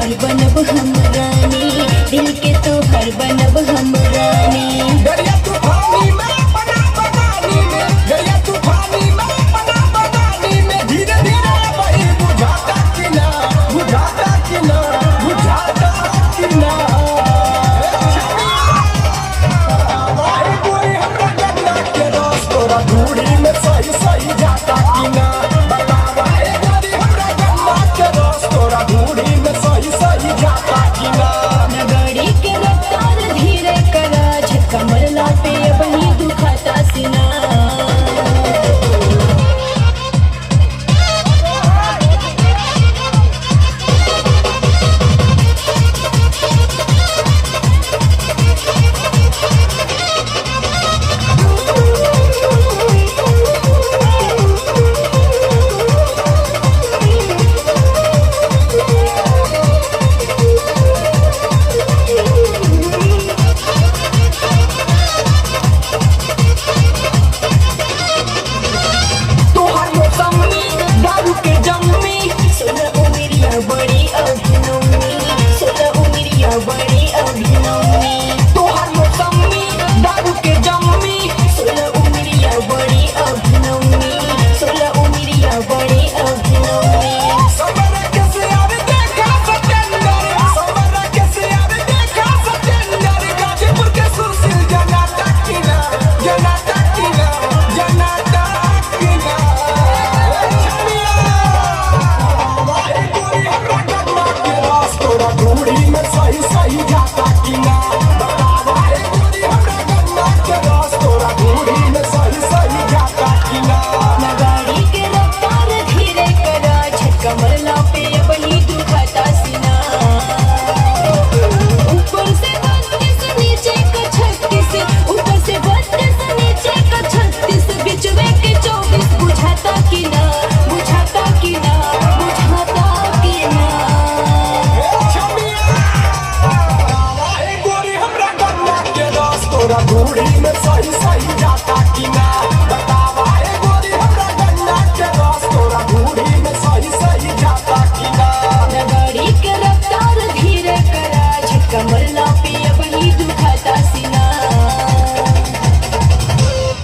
तोहर बनब हम रानी, दिल के तोहर बनब हम रानी। गरिया तूफानी में अपना बगानी में, गरिया तूफानी में अपना बगानी में, धीरे धीरे वही बुझाता कि ना, बुझाता कि ना, बुझाता कि ना। वाही गोरी हमरा गन्ना के रस तोरा धूड़ी में सही सही जाता कि ना। बता वाही गोरी हमरा गन्ना के रस तोरा धूड़ी में सही सही जाता कि ना। नगरी के रफ्तार धीरे करा, झटका मरला पे वही दुखाता सीना। तोहर मौसमी दारू के जम्मी, सोलह उमिरिया बड़ी अभिनवमी, सोलह उमिरिया बड़ी अभिनवमी। तोहर मौसमी दारू के जम्मी, सोलह उमिरिया बड़ी अभिनवमी, सोलह उमिरिया बड़ी अभिनवमी। सबर के से आवे देखा सतेंदर, सबर के से आवे देखा सतेंदर, गाजीपुर के सुशील जनाता कि ना, जनाता कि ना, जनाता कि ना। वाही गोरी हमरा गन्ना के रस तोरा धूड़ी में सही सही